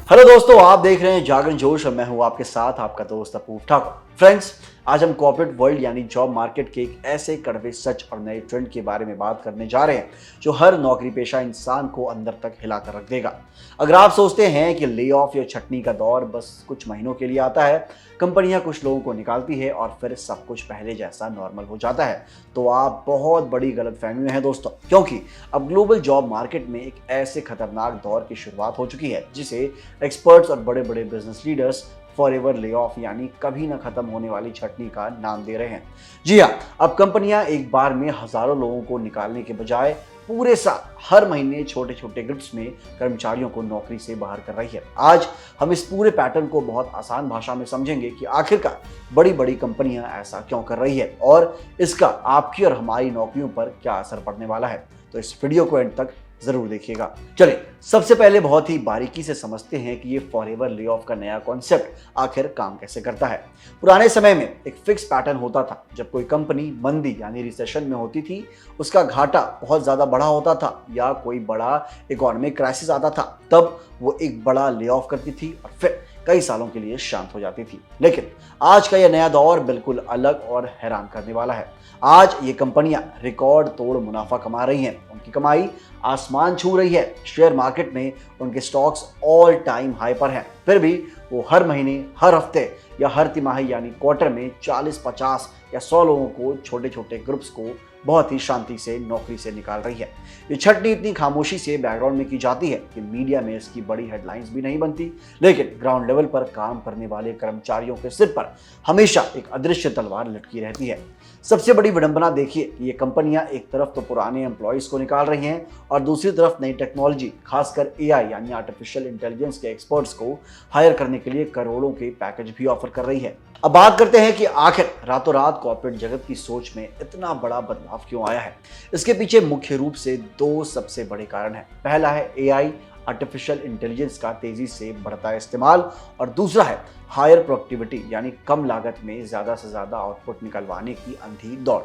Hello दोस्तों, आप देख रहे हैं जागरण जोश और मैं हूं आपके साथ आपका दोस्त अपूर्व ठाकुर। फ्रेंड्स, आज हम कॉर्पोरेट वर्ल्ड यानी जॉब मार्केट के एक ऐसे कड़वे सच और नए ट्रेंड के बारे में बात करने जा रहे हैं जो हर नौकरी पेशा इंसान को अंदर तक हिलाकर रख देगा। अगर आप सोचते हैं कि ले ऑफ या छटनी का दौर बस कुछ महीनों के लिए आता है, कंपनियां कुछ लोगों को निकालती है और फिर सब कुछ पहले जैसा नॉर्मल हो जाता है, तो आप बहुत बड़ी गलतफहमी में हैं दोस्तों। क्योंकि अब ग्लोबल जॉब मार्केट में एक ऐसे खतरनाक दौर की शुरुआत हो चुकी है जिसे एक्सपर्ट्स और बड़े बड़े business leaders forever lay off यानी कभी ना खत्म होने वाली छटनी का नाम दे रहे हैं। जी हाँ, अब कंपनियां एक बार में हजारों लोगों को निकालने के बजाय पूरे साल हर महीने छोटे छोटे ग्रुप्स में कर्मचारियों को नौकरी से बाहर कर रही है। आज हम इस पूरे पैटर्न को बहुत आसान भाषा में समझेंगे कि आखिरकार बड़ी बड़ी कंपनियां ऐसा क्यों कर रही है और इसका आपकी और हमारी नौकरियों पर क्या असर पड़ने वाला है। तो इस वीडियो को एंड तक जरूर देखिएगा। चलिए, सबसे पहले बहुत ही बारीकी से समझते हैं कि ये फॉरएवर ले ऑफ का नया कॉन्सेप्ट आखिर काम कैसे करता है। पुराने समय में एक फिक्स पैटर्न होता था। जब कोई कंपनी मंदी यानी रिसेशन में होती थी, उसका घाटा बहुत ज्यादा बड़ा होता था या कोई बड़ा इकोनॉमिक क्राइसिस आता था, तब वो एक बड़ा ले ऑफ करती थी और फिर कई सालों के लिए शांत हो जाती थी। लेकिन आज का यह नया दौर बिल्कुल अलग और हैरान करने वाला है। आज ये कंपनियां रिकॉर्ड तोड़ मुनाफा कमा रही हैं, उनकी कमाई आसमान छू रही है। शेयर मार्केट में उनके स्टॉक्स ऑल टाइम हाई पर हैं। फिर भी वो हर महीने, हर हफ्ते या हर तिमाही यानी क्वार्टर में 40, 50 या 100 लोगों को, छोटे छोटे ग्रुप्स को बहुत ही शांति से नौकरी से निकाल रही है। ये छटनी इतनी खामोशी से बैकग्राउंड में की जाती है कि मीडिया में इसकी बड़ी हेडलाइंस भी नहीं बनती, लेकिन ग्राउंड लेवल पर काम करने वाले कर्मचारियों के सिर पर हमेशा एक अदृश्य तलवार लटकी रहती है। सबसे बड़ी विडंबना देखिए कि ये कंपनियां एक तरफ तो पुराने एम्प्लॉयज को निकाल रही हैं और दूसरी तरफ नई टेक्नोलॉजी, खासकर एआई यानी आर्टिफिशियल इंटेलिजेंस के एक्सपर्ट्स को हायर करने के लिए करोड़ों के पैकेज भी ऑफर कर रही है। अब बात करते हैं कि आखिर रातों रात कॉर्पोरेट जगत की सोच में इतना बड़ा बदलाव क्यों आया है। इसके पीछे मुख्य रूप से दो सबसे बड़े कारण हैं। पहला है एआई, आर्टिफिशियल इंटेलिजेंस का तेजी से बढ़ता इस्तेमाल, और दूसरा है हायर प्रोडक्टिविटी यानी कम लागत में ज्यादा से ज्यादा आउटपुट निकलवाने की अंधी दौड़।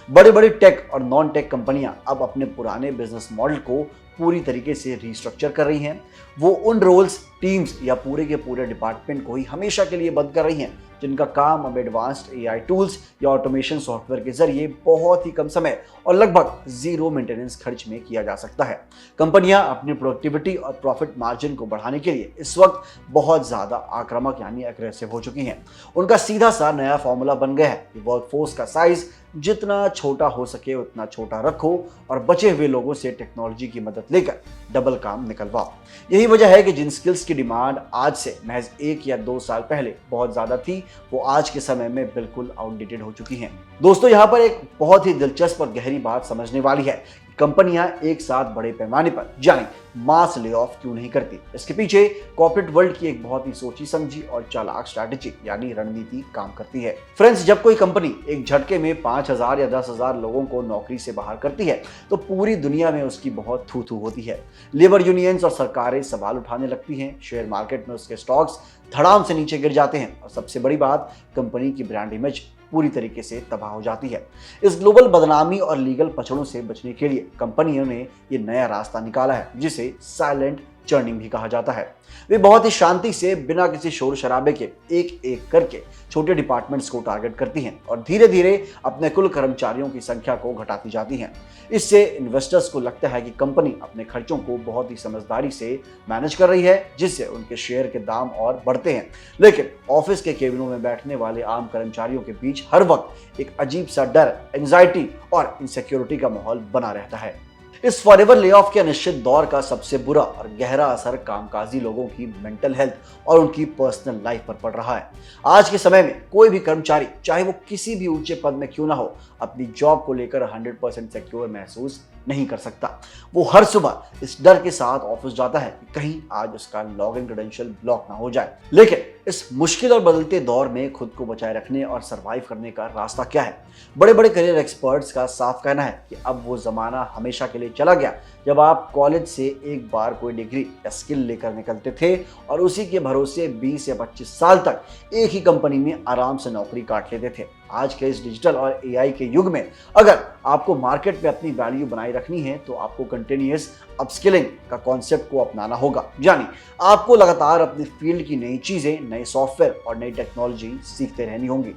बड़े बड़े टेक और नॉन टेक कंपनियां अब अपने पुराने बिजनेस मॉडल को पूरी तरीके से रीस्ट्रक्चर कर रही हैं। वो उन रोल्स, टीम्स या पूरे के पूरे डिपार्टमेंट को ही हमेशा के लिए बंद कर रही हैं जिनका काम अब एडवांस्ड एआई टूल्स या ऑटोमेशन सॉफ्टवेयर के जरिए बहुत ही कम समय और लगभग जीरो मेंटेनेंस खर्च में किया जा सकता है। कंपनियां अपनी प्रोडक्टिविटी और प्रॉफिट मार्जिन को बढ़ाने के लिए इस वक्त बहुत ज्यादा आक्रामक यानी एग्रेसिव हो चुकी हैं। उनका सीधा सा नया फॉर्मूला बन गया है कि वर्कफोर्स का साइज जितना छोटा हो सके उतना छोटा रखो और बचे हुए लोगों से टेक्नोलॉजी की मदद लेकर डबल काम निकलवाओ। यही वजह है कि जिन स्किल्स की डिमांड आज से महज 1 या 2 साल पहले बहुत ज्यादा थी, वो आज के समय में बिल्कुल आउटडेटेड हो चुकी हैं। दोस्तों, यहाँ पर एक बहुत ही दिलचस्प और गहरी बात समझने वाली है। कंपनियां एक साथ बड़े पैमाने पर यानी मास ले ऑफ क्यों नहीं करती। इसके पीछे कॉर्पोरेट वर्ल्ड की एक बहुत ही सोची समझी और चालाक स्ट्रैटेजी यानी रणनीति काम करती है। फ्रेंड्स, जब कोई कंपनी एक झटके में 5,000 या 10,000 लोगों को नौकरी से बाहर करती है तो पूरी दुनिया में उसकी बहुत थू थू होती है। लेबर यूनियंस और सरकारें सवाल उठाने लगती हैं, शेयर मार्केट में उसके स्टॉक्स धड़ाम से नीचे गिर जाते हैं और सबसे बड़ी बात, कंपनी की ब्रांड इमेज पूरी तरीके से तबाह हो जाती है। इस ग्लोबल बदनामी और लीगल पछड़ों से बचने के लिए कंपनियों ने ये नया रास्ता निकाला है जिसे साइलेंट चर्निंग भी कहा जाता है। वे बहुत ही शांति से बिना किसी शोर शराबे के एक एक करके छोटे डिपार्टमेंट्स को टारगेट करती हैं और धीरे धीरे अपने कुल कर्मचारियों की संख्या को घटाती जाती हैं। इससे इन्वेस्टर्स को लगता है कि कंपनी अपने खर्चों को बहुत ही समझदारी से मैनेज कर रही है, जिससे उनके शेयर के दाम और बढ़ते हैं। लेकिन ऑफिस के केबिनों में बैठने वाले आम कर्मचारियों के बीच हर वक्त एक अजीब सा डर, एंजाइटी और इनसिक्योरिटी का माहौल बना रहता है। इस फॉरएवर ले ऑफ के अनिश्चित दौर का सबसे बुरा और गहरा असर कामकाजी लोगों की मेंटल हेल्थ और उनकी पर्सनल लाइफ पर पड़ रहा है। आज के समय में कोई भी कर्मचारी, चाहे वो किसी भी ऊंचे पद में क्यों ना हो, अपनी जॉब को लेकर 100% सिक्योर महसूस नहीं कर सकता। वो हर सुबह इस डर के साथ ऑफिस जाता है कि कहीं आज उसका लॉगिन क्रेडेंशियल ब्लॉक ना हो जाए। लेकिन इस मुश्किल और बदलते दौर में खुद को बचाए रखने और सरवाइव करने का रास्ता क्या है? बड़े बड़े करियर एक्सपर्ट्स का साफ कहना है कि अब वो जमाना हमेशा के लिए चला गया जब आप कॉलेज से एक बार कोई डिग्री या स्किल लेकर निकलते थे और उसी के भरोसे 20 या 25 साल तक एक ही कंपनी में आराम से नौकरी काट लेते थे। आज के इस डिजिटल और एआई के युग में अगर आपको मार्केट में अपनी वैल्यू बनाए रखनी है तो आपको कंटिन्यूअस अपस्किलिंग का कॉन्सेप्ट को अपनाना होगा। यानी आपको लगातार अपनी फील्ड की नई चीजें, नए सॉफ्टवेयर और नई टेक्नोलॉजी सीखते रहनी होंगी।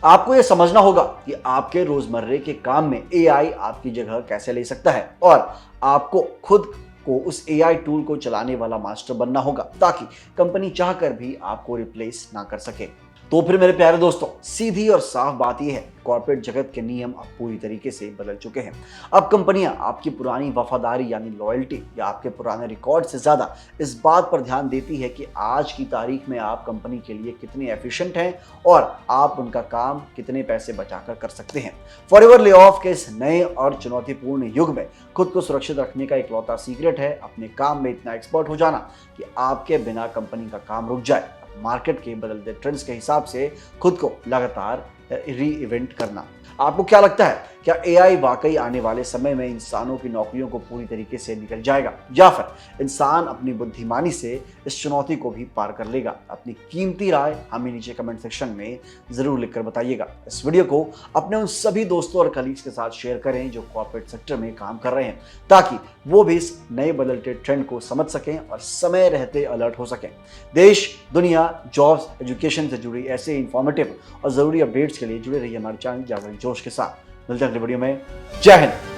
आपको यह समझना होगा कि आपके रोजमर्रे के काम में एआई आपकी जगह कैसे ले सकता है और आपको खुद को उस एआई टूल को चलाने वाला मास्टर बनना होगा ताकि कंपनी चाहकर भी आपको रिप्लेस ना कर सके। तो फिर मेरे प्यारे दोस्तों, सीधी और साफ बात यह है, कॉर्पोरेट जगत के नियम अब पूरी तरीके से बदल चुके हैं। अब कंपनियां आपकी पुरानी वफादारी यानी लॉयल्टी या आपके पुराने रिकॉर्ड से ज्यादा इस बात पर ध्यान देती है कि आज की तारीख में आप कंपनी के लिए कितने एफिशिएंट हैं और आप उनका काम कितने पैसे बचाकर कर सकते हैं। फॉरएवर ले ऑफ के इस नए और चुनौतीपूर्ण युग में खुद को सुरक्षित रखने का इकलौता सीक्रेट है अपने काम में इतना एक्सपर्ट हो जाना कि आपके बिना कंपनी का काम रुक जाए। मार्केट के बदलते ट्रेंड्स के हिसाब से खुद को लगातार री इवेंट करना। आपको क्या लगता है, क्या एआई वाकई आने वाले समय में इंसानों की नौकरियों को पूरी तरीके से निकल जाएगा या फिर इंसान अपनी बुद्धिमानी से इस चुनौती को भी पार कर लेगा? अपनी कीमती राय हमें नीचे कमेंट सेक्शन में जरूर लिखकर बताइएगा। इस वीडियो को अपने उन सभी दोस्तों और कलीग्स के साथ शेयर करें जो कॉर्पोरेट सेक्टर में काम कर रहे हैं ताकि वो भी इस नए बदलते ट्रेंड को समझ सकें और समय रहते अलर्ट हो सकें। देश, दुनिया, जॉब्स, एजुकेशन से जुड़ी ऐसे इंफॉर्मेटिव और जरूरी अपडेट्स के लिए जुड़े रहिए हमारे चैनल जागरण जोश के साथ। मिलते हैं अगले वीडियो में। जय हिंद।